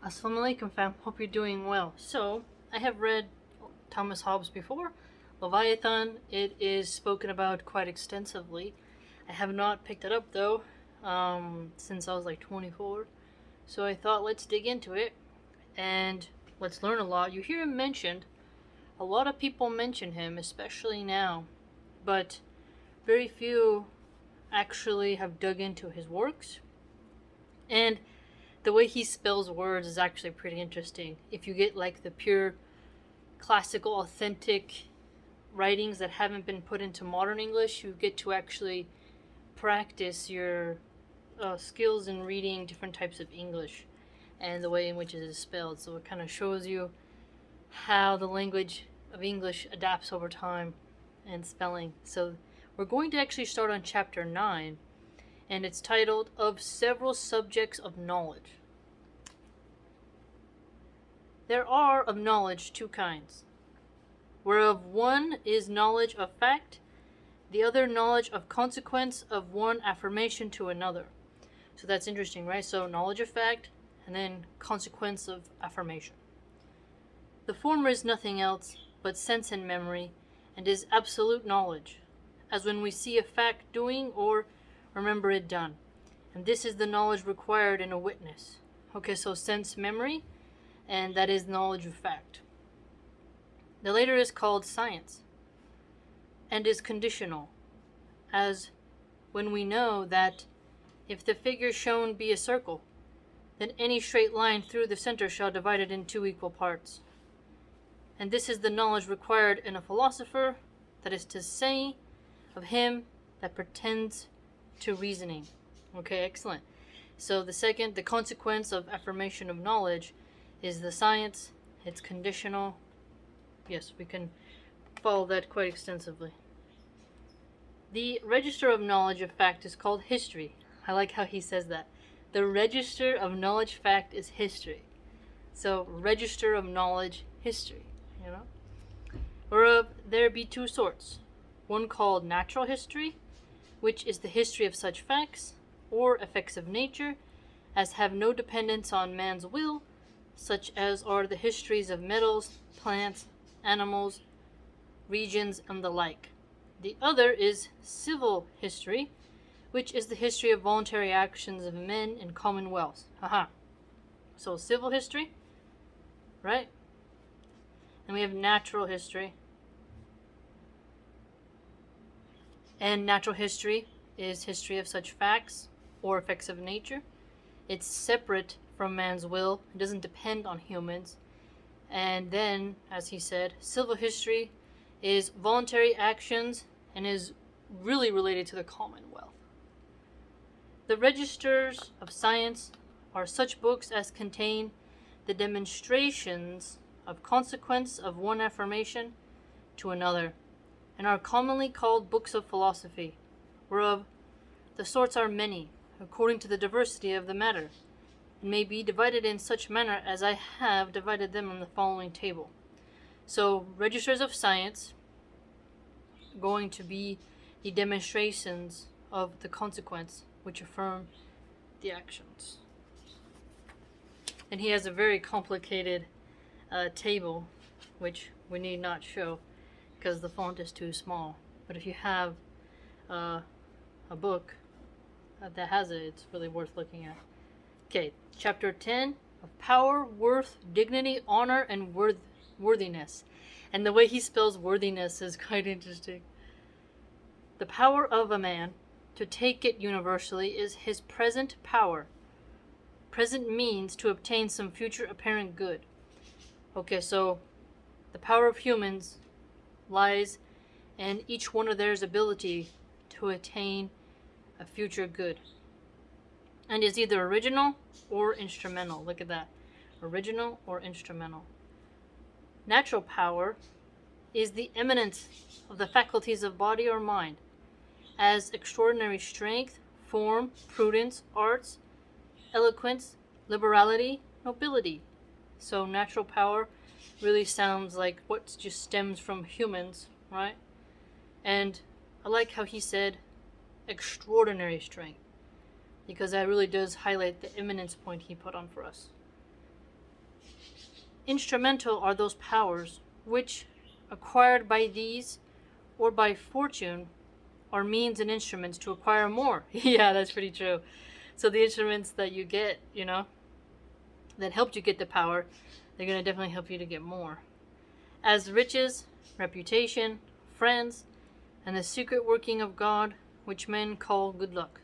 Assalamu alaikum fam, hope you're doing well. So, I have read Thomas Hobbes before. Leviathan, it is spoken about quite extensively. I have not picked it up though, since I was like 24. So I thought let's dig into it and let's learn a lot. You hear him mentioned, a lot of people mention him, especially now, but very few actually have dug into his works. And the way he spells words is actually pretty interesting. If you get like the pure classical authentic writings that haven't been put into modern English, you get to actually practice your skills in reading different types of English and the way in which it is spelled. So it kind of shows you how the language of English adapts over time and spelling. So we're going to actually start on chapter 9, and it's titled Of Several Subjects of Knowledge. There are of knowledge two kinds, whereof one is knowledge of fact, the other knowledge of consequence of one affirmation to another. So that's interesting, right? So knowledge of fact, and then consequence of affirmation. The former is nothing else but sense and memory, and is absolute knowledge, as when we see a fact doing or remember it done. And this is the knowledge required in a witness. Okay, so sense memory, and that is knowledge of fact. The later is called science, and is conditional, as when we know that if the figure shown be a circle, then any straight line through the center shall divide it in two equal parts. And this is the knowledge required in a philosopher, that is to say, of him that pretends to reasoning. Okay, excellent. So the consequence of affirmation of knowledge is the science. It's conditional. Yes, we can follow that quite extensively. The register of knowledge of fact is called history. I like how he says that. The register of knowledge fact is history. So, register of knowledge, history, you know? Whereof there be two sorts. One called natural history, which is the history of such facts, or effects of nature, as have no dependence on man's will, such as are the histories of metals, plants, animals, regions, and the like. The other is civil history, which is the history of voluntary actions of men in commonwealths. Haha. So civil history, right? And we have natural history. And natural history is history of such facts or effects of nature. It's separate from man's will. It doesn't depend on humans. And then, as he said, civil history is voluntary actions and is really related to the commonwealth. The registers of science are such books as contain the demonstrations of consequence of one affirmation to another, and are commonly called books of philosophy, whereof the sorts are many, according to the diversity of the matter, and may be divided in such manner as I have divided them in the following table. So, registers of science are going to be the demonstrations of the consequence which affirm the actions. And he has a very complicated table, which we need not show because the font is too small. But if you have a book that has it, it's really worth looking at. Okay, chapter 10 of power, worth, dignity, honor, and worthiness. And the way he spells worthiness is quite interesting. The power of a man, to take it universally, is his present power. Present means to obtain some future apparent good. Okay, so the power of humans lies in each one of theirs ability to attain a future good. And is either original or instrumental. Look at that. Original or instrumental. Natural power is the eminence of the faculties of body or mind, as extraordinary strength, form, prudence, arts, eloquence, liberality, nobility. So natural power really sounds like what just stems from humans, right? And I like how he said extraordinary strength, because that really does highlight the eminence point he put on for us. instrumental are those powers which, acquired by these or by fortune, are means and instruments to acquire more. Yeah, that's pretty true. So the instruments that you get, that helped you get the power, they're going to definitely help you to get more. As riches, reputation, friends, and the secret working of God, which men call good luck.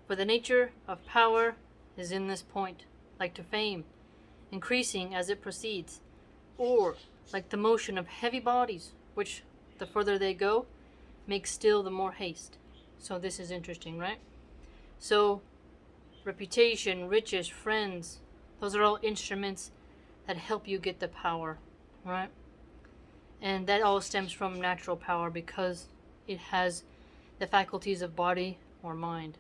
For the nature of power is in this point, like to fame, increasing as it proceeds, or like the motion of heavy bodies, which, the further they go, makes still the more haste. So this is interesting, right? So, reputation, riches, friends, those are all instruments that help you get the power, right? And that all stems from natural power because it has the faculties of body or mind.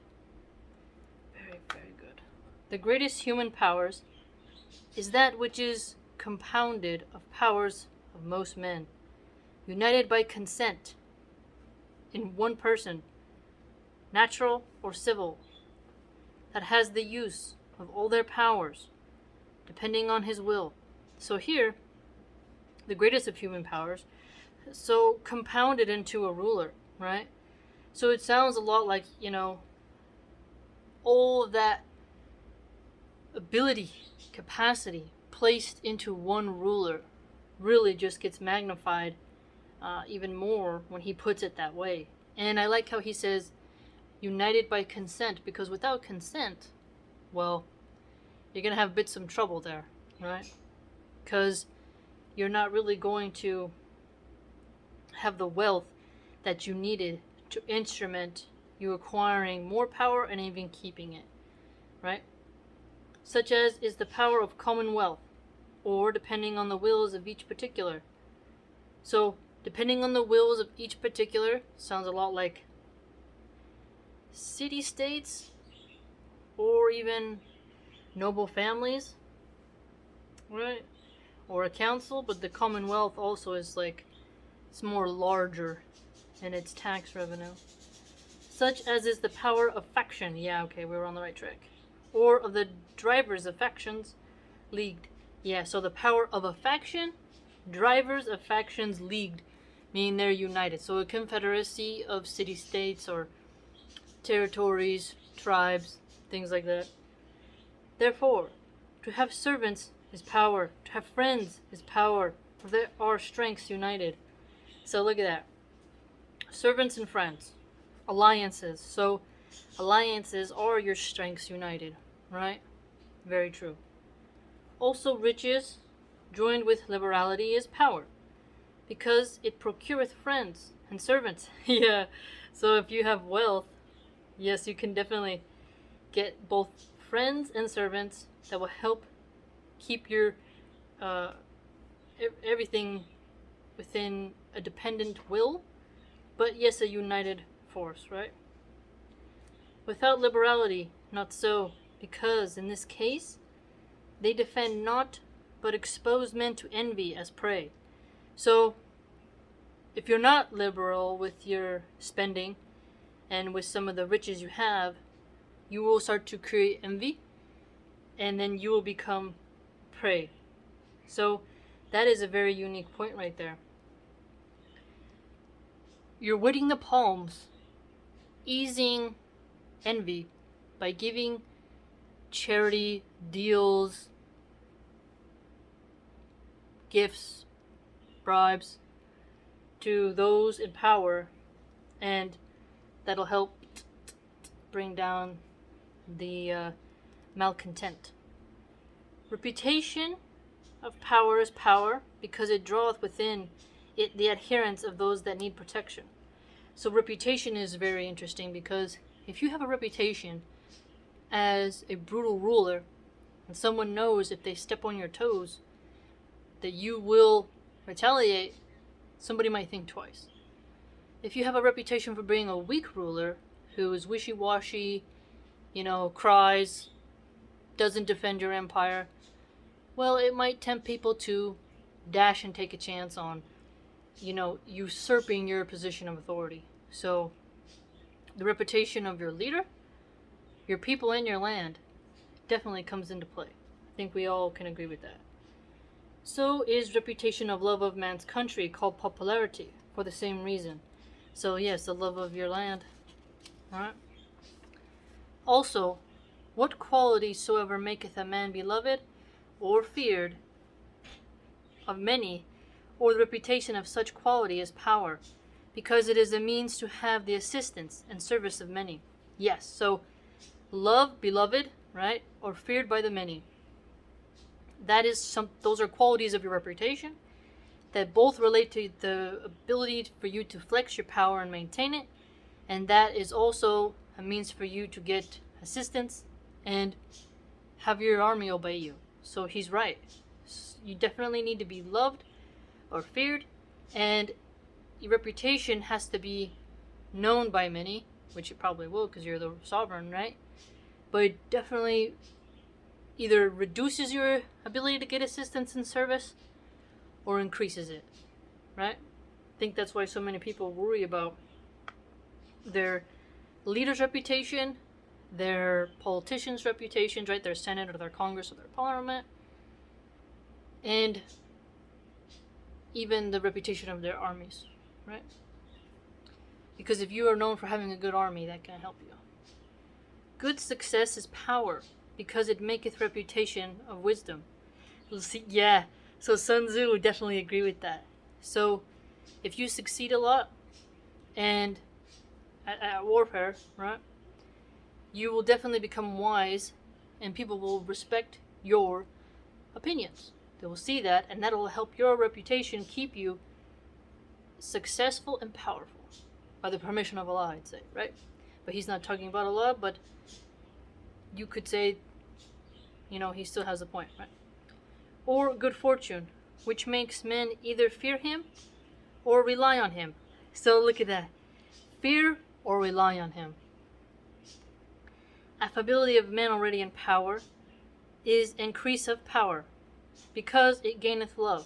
Very, very good. The greatest human powers is that which is compounded of powers of most men, united by consent in one person, natural or civil, that has the use of all their powers, depending on his will. So here, the greatest of human powers, so compounded into a ruler, right? So it sounds a lot like, all of that ability, capacity placed into one ruler really just gets magnified even more when he puts it that way. And I like how he says united by consent, because without consent, well, you're going to have some trouble there, right? Because you're not really going to have the wealth that you needed to instrument you acquiring more power and even keeping it, right? Such as is the power of commonwealth, or depending on the wills of each particular. So, depending on the wills of each particular sounds a lot like city-states, or even noble families, right? Or a council, but the commonwealth also is like, it's more larger in its tax revenue. Such as is the power of faction. Yeah, okay, we were on the right track. Or of the drivers of factions leagued. Yeah, so the power of a faction, drivers of factions leagued, meaning they're united. So a confederacy of city-states or territories, tribes, things like that. Therefore, to have servants is power, to have friends is power, for there are strengths united. So look at that. Servants and friends. Alliances. So alliances are your strengths united, right? Very true. Also riches joined with liberality is power, because it procureth friends and servants. Yeah, so if you have wealth, yes, you can definitely get both friends and servants that will help keep your everything within a dependent will, but yes, a united force, right? Without liberality, not so, because in this case, they defend not, but expose men to envy as prey. So, if you're not liberal with your spending and with some of the riches you have, you will start to create envy, and then you will become prey. So, that is a very unique point right there. You're wetting the palms, easing envy by giving charity, deals, gifts, bribes to those in power, and that'll help bring down the malcontent. Reputation of power is power, because it draweth within it the adherence of those that need protection. So reputation is very interesting, because if you have a reputation as a brutal ruler, and someone knows if they step on your toes that you will retaliate, somebody might think twice. If you have a reputation for being a weak ruler who is wishy-washy, cries, doesn't defend your empire, well, it might tempt people to dash and take a chance on, usurping your position of authority. So, the reputation of your leader, your people, and your land definitely comes into play. I think we all can agree with that. So is reputation of love of man's country, called popularity, for the same reason. So yes, the love of your land. Alright. Also, what quality soever maketh a man beloved or feared of many, or the reputation of such quality is power, because it is a means to have the assistance and service of many. Yes, so love, beloved, right, or feared by the many. Those are qualities of your reputation that both relate to the ability for you to flex your power and maintain it, and that is also a means for you to get assistance and have your army obey you. So he's right. You definitely need to be loved or feared, and your reputation has to be known by many, which it probably will because you're the sovereign, right? But it definitely either reduces your ability to get assistance and service or increases it, right? I think that's why so many people worry about their leader's reputation, their politicians' reputations, right? Their Senate or their Congress or their Parliament, and even the reputation of their armies, right? Because if you are known for having a good army, that can help you. Good success is power, because it maketh reputation of wisdom. Yeah, so Sun Tzu would definitely agree with that. So, if you succeed a lot, and at warfare, right, you will definitely become wise, and people will respect your opinions. They will see that, and that will help your reputation keep you successful and powerful. By the permission of Allah, I'd say, right? But he's not talking about Allah, but you could say, he still has a point, right? Or good fortune, which makes men either fear him or rely on him. So look at that. Fear or rely on him. Affability of men already in power is increase of power, because it gaineth love.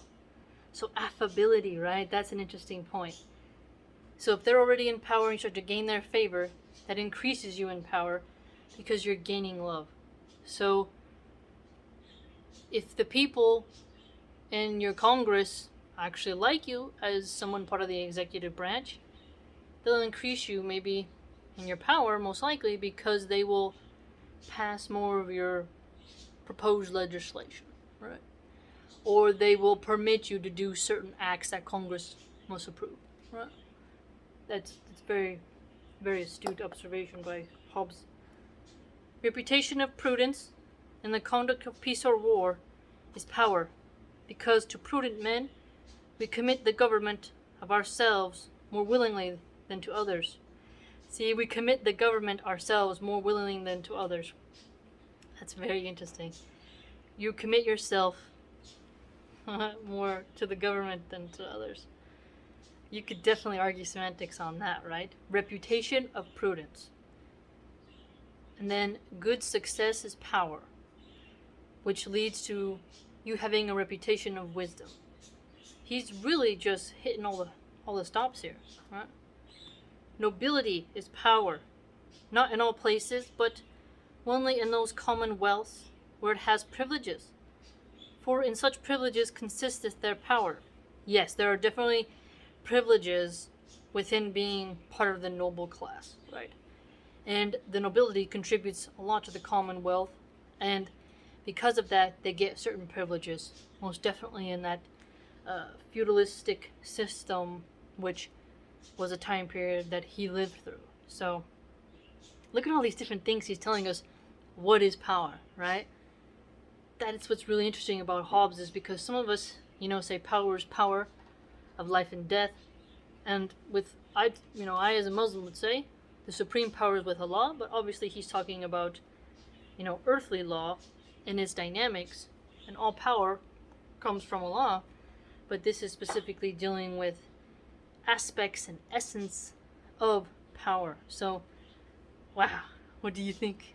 So affability, right? That's an interesting point. So if they're already in power and you start to gain their favor, that increases you in power because you're gaining love. So if the people in your Congress actually like you as someone part of the executive branch, they'll increase you maybe in your power, most likely, because they will pass more of your proposed legislation, right? Or they will permit you to do certain acts that Congress must approve, right? That's very, very astute observation by Hobbes. Reputation of prudence in the conduct of peace or war is power, because to prudent men we commit the government of ourselves more willingly than to others. See, we commit the government ourselves more willingly than to others. That's very interesting. You commit yourself more to the government than to others. You could definitely argue semantics on that, right? Reputation of prudence. And then good success is power, which leads to you having a reputation of wisdom. He's really just hitting all the stops here, right? Nobility is power, not in all places, but only in those commonwealths where it has privileges. For in such privileges consisteth their power. Yes, there are definitely privileges within being part of the noble class, right? And the nobility contributes a lot to the commonwealth, and because of that, they get certain privileges, most definitely in that feudalistic system, which was a time period that he lived through. So, look at all these different things he's telling us. What is power, right? That's what's really interesting about Hobbes, is because some of us, say power is power of life and death, and I as a Muslim would say the supreme power is with Allah, but obviously he's talking about, earthly law and its dynamics, and all power comes from Allah, but this is specifically dealing with aspects and essence of power. So, wow, what do you think?